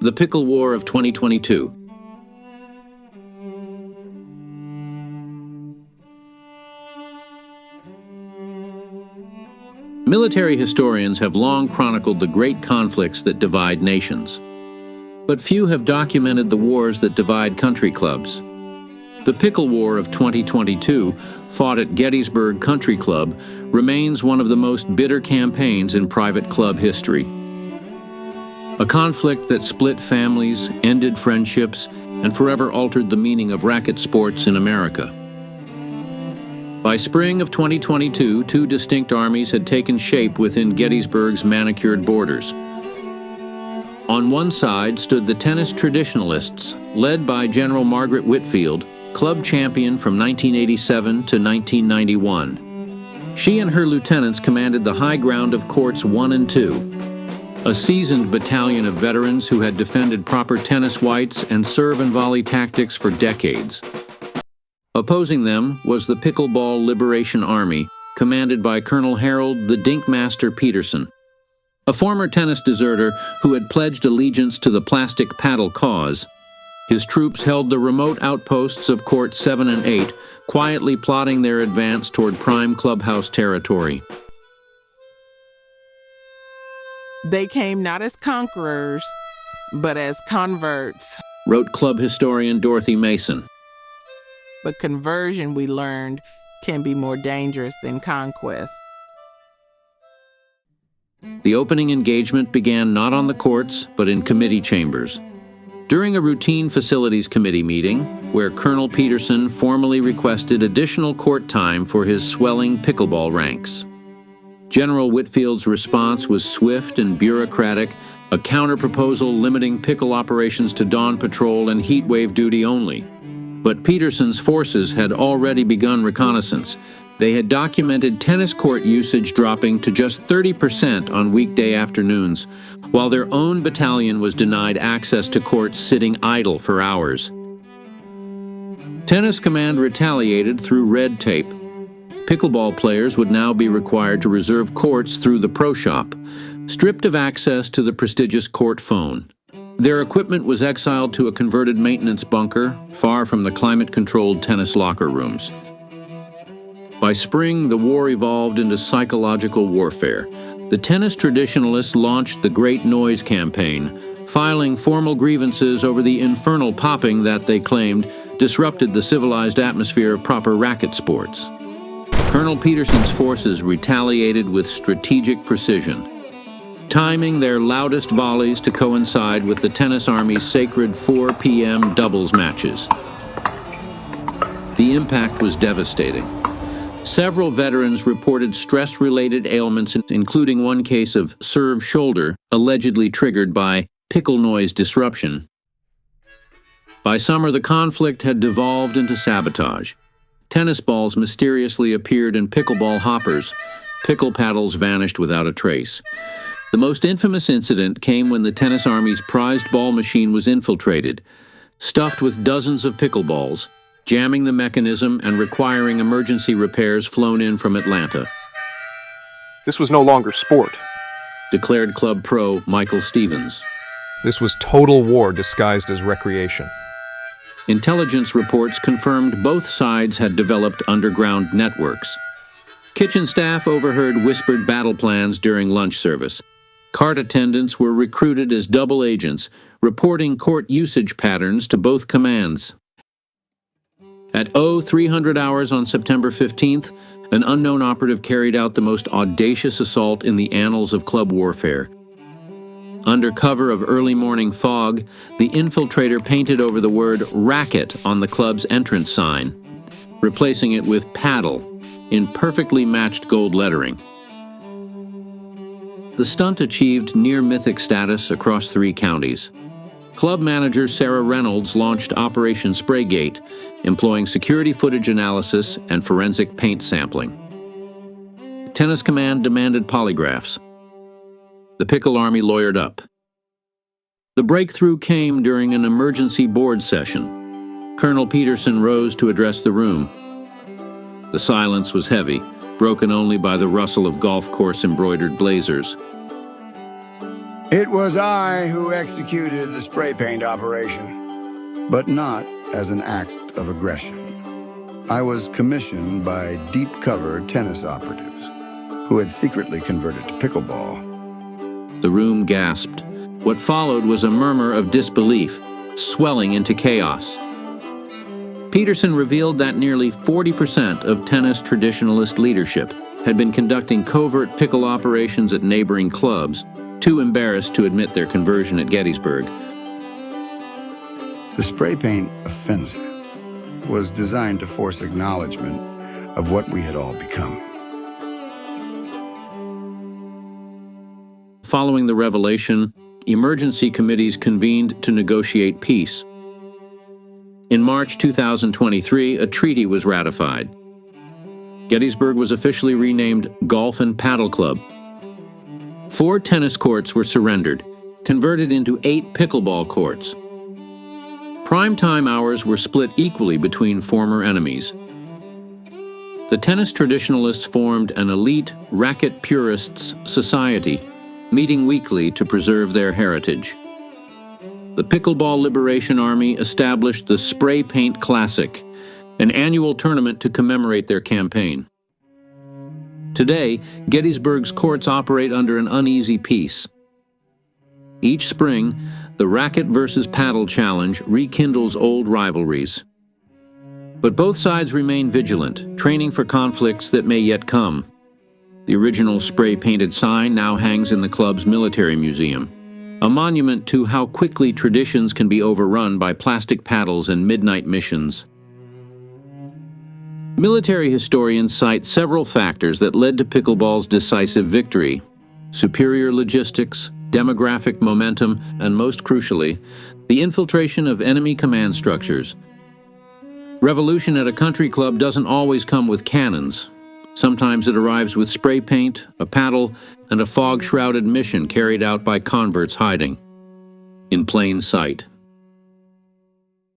The Pickle War of 2022. Military historians have long chronicled the great conflicts that divide nations. But few have documented the wars that divide country clubs. The Pickle War of 2022, fought at Gettysburg Country Club, remains one of the most bitter campaigns in private club history. A conflict that split families, ended friendships, and forever altered the meaning of racket sports in America. By spring of 2022, two distinct armies had taken shape within Gettysburg's manicured borders. On one side stood the Tennis Traditionalists, led by General Margaret Whitfield, club champion from 1987 to 1991. She and her lieutenants commanded the high ground of courts 1 and 2, a seasoned battalion of veterans who had defended proper tennis whites and serve and volley tactics for decades. Opposing them was the Pickleball Liberation Army, commanded by Colonel Harold the Dinkmaster Peterson, a former tennis deserter who had pledged allegiance to the plastic paddle cause. His troops held the remote outposts of Court 7 and 8, quietly plotting their advance toward prime clubhouse territory. They came not as conquerors, but as converts, wrote club historian Dorothy Mason. But conversion, we learned, can be more dangerous than conquest. The opening engagement began not on the courts, but in committee chambers. During a routine facilities committee meeting, where Colonel Peterson formally requested additional court time for his swelling pickleball ranks. General Whitfield's response was swift and bureaucratic, a counter-proposal limiting pickle operations to dawn patrol and heat wave duty only. But Peterson's forces had already begun reconnaissance. They had documented tennis court usage dropping to just 30% on weekday afternoons, while their own battalion was denied access to courts sitting idle for hours. Tennis Command retaliated through red tape. Pickleball players would now be required to reserve courts through the pro shop, stripped of access to the prestigious court phone. Their equipment was exiled to a converted maintenance bunker, far from the climate-controlled tennis locker rooms. By spring, the war evolved into psychological warfare. The Tennis Traditionalists launched the Great Noise campaign, filing formal grievances over the infernal popping that, they claimed, disrupted the civilized atmosphere of proper racket sports. Colonel Peterson's forces retaliated with strategic precision, timing their loudest volleys to coincide with the Tennis Army's sacred 4 p.m. doubles matches. The impact was devastating. Several veterans reported stress-related ailments, including one case of serve shoulder, allegedly triggered by pickle noise disruption. By summer, the conflict had devolved into sabotage. Tennis balls mysteriously appeared in pickleball hoppers. Pickle paddles vanished without a trace. The most infamous incident came when the Tennis Army's prized ball machine was infiltrated, stuffed with dozens of pickleballs, jamming the mechanism and requiring emergency repairs flown in from Atlanta. This was no longer sport, declared club pro Michael Stevens. This was total war disguised as recreation. Intelligence reports confirmed both sides had developed underground networks. Kitchen staff overheard whispered battle plans during lunch service. Cart attendants were recruited as double agents, reporting court usage patterns to both commands. At 0300 hours on September 15th, an unknown operative carried out the most audacious assault in the annals of club warfare. Under cover of early morning fog, the infiltrator painted over the word racket on the club's entrance sign, replacing it with paddle in perfectly matched gold lettering. The stunt achieved near-mythic status across 3 counties. Club manager Sarah Reynolds launched Operation Spraygate, employing security footage analysis and forensic paint sampling. Tennis Command demanded polygraphs. The Pickle Army lawyered up. The breakthrough came during an emergency board session. Colonel Peterson rose to address the room. The silence was heavy, broken only by the rustle of golf course embroidered blazers. It was I who executed the spray paint operation, but not as an act of aggression. I was commissioned by deep-cover tennis operatives who had secretly converted to pickleball. The room gasped. What followed was a murmur of disbelief, swelling into chaos. Peterson revealed that nearly 40% of tennis traditionalist leadership had been conducting covert pickle operations at neighboring clubs, too embarrassed to admit their conversion at Gettysburg. The spray paint offensive was designed to force acknowledgement of what we had all become. Following the revelation, emergency committees convened to negotiate peace. In March 2023, a treaty was ratified. Gettysburg was officially renamed Golf and Paddle Club. 4 tennis courts were surrendered, converted into 8 pickleball courts. Prime-time hours were split equally between former enemies. The tennis traditionalists formed an elite racket purists society, meeting weekly to preserve their heritage. The Pickleball Liberation Army established the Spray Paint Classic, an annual tournament to commemorate their campaign. Today, Gettysburg's courts operate under an uneasy peace. Each spring, the Racket versus Paddle Challenge rekindles old rivalries. But both sides remain vigilant, training for conflicts that may yet come. The original spray-painted sign now hangs in the club's military museum, a monument to how quickly traditions can be overrun by plastic paddles and midnight missions. Military historians cite several factors that led to pickleball's decisive victory: superior logistics, demographic momentum, and most crucially, the infiltration of enemy command structures. Revolution at a country club doesn't always come with cannons. Sometimes it arrives with spray paint, a paddle, and a fog-shrouded mission carried out by converts hiding in plain sight.